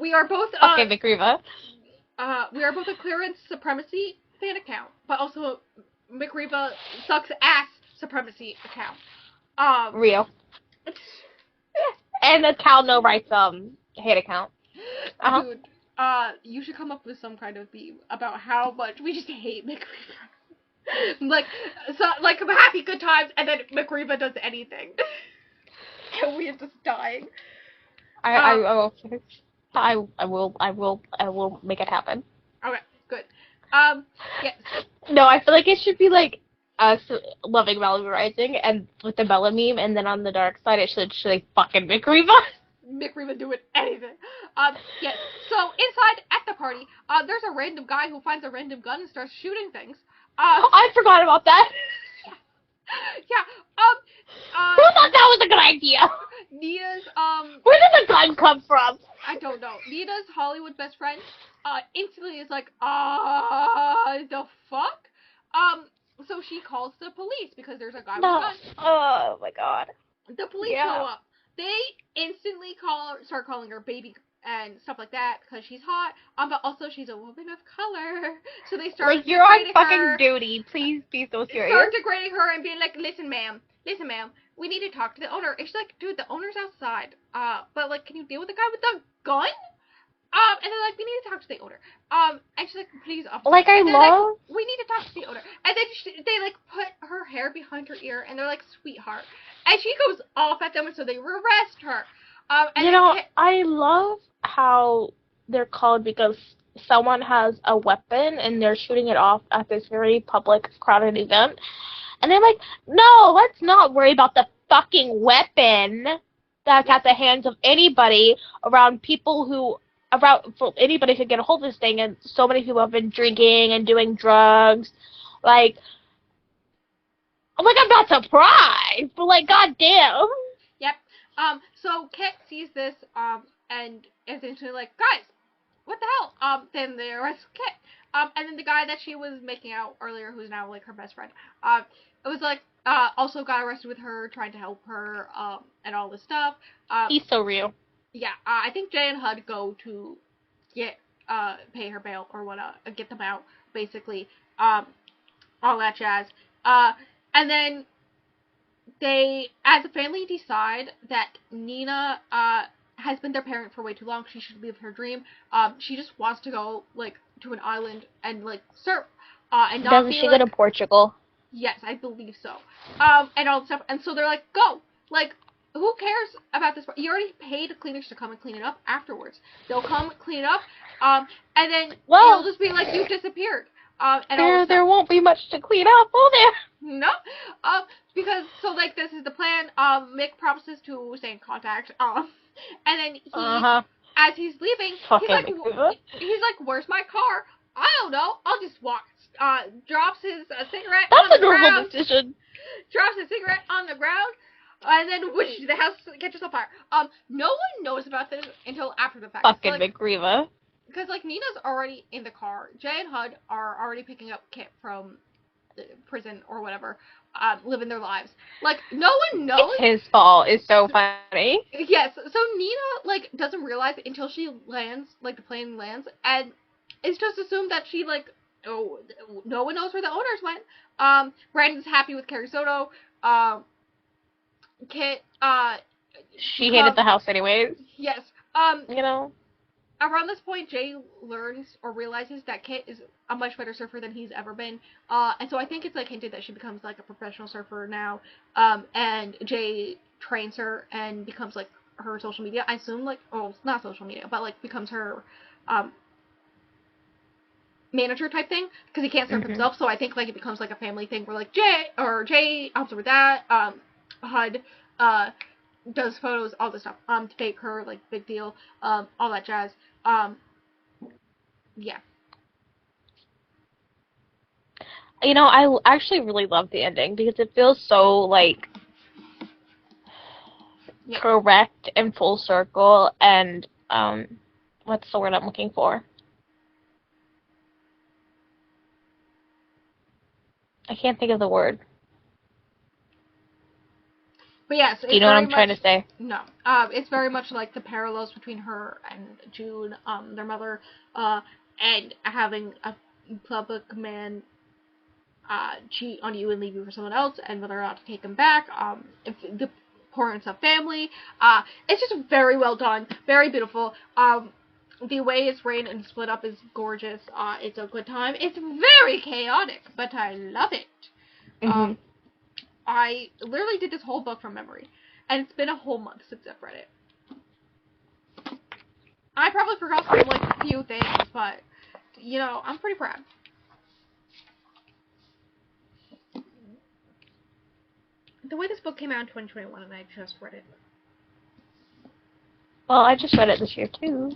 we are both Okay, McRiva. we are both a clearance supremacy fan account, but also Mick Reba sucks ass supremacy account. Real. And a Cal No Rights hate account. Dude, you should come up with some kind of meme about how much we just hate Mick Reba. Like, so, like, happy good times, and then Mick Reba does anything. And we are just dying. I will make it happen. Okay, good. Yes. No, I feel like it should be like us loving Malibu Rising and with the Bella meme, and then on the dark side it should like fucking McRiva. Mick Reba doing anything. Yes. So inside at the party, there's a random guy who finds a random gun and starts shooting things. I forgot about that. Yeah. Who thought that was a good idea? Nina's Where did the gun come from? I don't know. Nina's Hollywood best friend instantly is like, the fuck? So she calls the police because there's a guy with a gun. Oh my god. The police show up. They instantly start calling her baby and stuff like that because she's hot. But also she's a woman of color. So they start like, you're on fucking her. Duty. Please be so serious. Start degrading her and being like, listen, ma'am, we need to talk to the owner. And she's like, dude, the owner's outside. But like, can you deal with the guy with the gun? And they're like, we need to talk to the owner. And she's like, please, officer. Like, I love. Like, we need to talk to the owner. And then they like put her hair behind her ear, and they're like, sweetheart. And she goes off at them, and so they arrest her. And you know, I love how they're called because someone has a weapon and they're shooting it off at this very public, crowded event. And they're like, no, let's not worry about the fucking weapon that's at the hands of anybody around people who, for anybody who get a hold of this thing. And so many people have been drinking and doing drugs. Like, I'm not surprised, but like, goddamn. Yep. So Kit sees this, and is instantly like, guys, what the hell? Then they arrest Kit. And then the guy that she was making out earlier, who's now like her best friend, it was like, also got arrested with her, trying to help her, and all this stuff. He's so real. Yeah, I think Jay and HUD go to pay her bail or get them out, basically, all that jazz. And then they, as a family, decide that Nina, has been their parent for way too long. She should live her dream. She just wants to go, like, to an island and, like, surf. And not Doesn't be, she like, go to Portugal? Yes, I believe so. And all the stuff. And so they're like, go! Like, who cares about this? You already paid cleaners to come and clean it up afterwards. They'll come clean it up, and then it'll just be like you disappeared. And there won't be much to clean up, will there? No. Because, so, like, this is the plan. Mick promises to stay in contact. And then he, as he's leaving, he's like, where's my car? I don't know. I'll just walk. Drops his cigarette on the ground. That's a normal decision. Drops his cigarette on the ground. And then, whoosh, the house catches on fire. No one knows about this until after the fact. Fucking McRiva. Because, like, Nina's already in the car. Jay and HUD are already picking up Kit from the prison or whatever, living their lives. Like, no one knows. It's his fault. It's so funny. Yes. So Nina, like, doesn't realize it until she lands, like, the plane lands, and it's just assumed that she, like, oh, no one knows where the owners went. Brandon's happy with Carrie Soto. Kit, she hated the house anyways. Yes. You know. Around this point, Jay learns or realizes that Kit is a much better surfer than he's ever been. And so I think it's, like, hinted that she becomes, like, a professional surfer now. And Jay trains her and becomes, like, her social media. I assume, like, oh, not social media, but, like, becomes her, manager type thing. Because he can't surf himself, so I think, like, it becomes, like, a family thing where, like, Jay helps her with that. HUD, does photos, all this stuff, to take her, like, big deal, all that jazz, yeah. You know, I actually really love the ending because it feels so, like, Yep. correct and full circle and, what's the word I'm looking for? I can't think of the word. But yes, Do you it's know what very I'm much trying to say? no. It's very much like the parallels between her and June, their mother, and having a public man cheat on you and leave you for someone else, and whether or not to take him back. If the importance of family. It's just very well done, very beautiful. The way it's rained and split up is gorgeous. It's a good time. It's very chaotic, but I love it. Mm-hmm. I literally did this whole book from memory, and it's been a whole month since I've read it. I probably forgot some like a few things, but you know, I'm pretty proud. The way this book came out in 2021, and I just read it. Well, I just read it this year, too.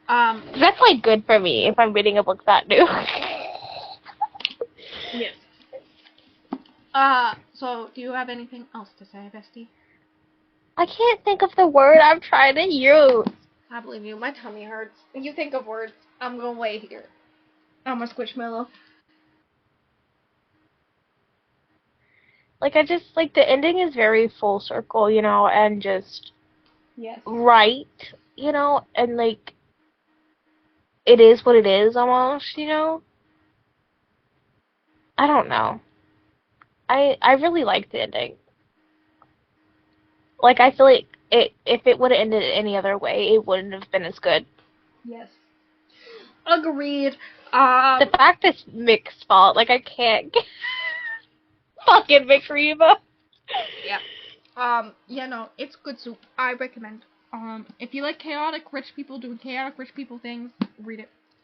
Um, That's, like, good for me if I'm reading a book that new. yes. So do you have anything else to say, Bestie? I can't think of the word I'm trying to use. I believe you. My tummy hurts. You think of words. I'm gonna lay here. I'm a squishmallow. Like, I just, like, the ending is very full circle, you know, and just Yes. right, you know, and, like, it is what it is almost, you know? I don't know. I really like the ending. Like, I feel like if it would have ended any other way, it wouldn't have been as good. Yes. Agreed. The fact it's Mick's fault, like, I can't get fucking McReba. Yeah. Yeah, no, it's good soup. I recommend. If you like chaotic rich people doing chaotic rich people things, read it.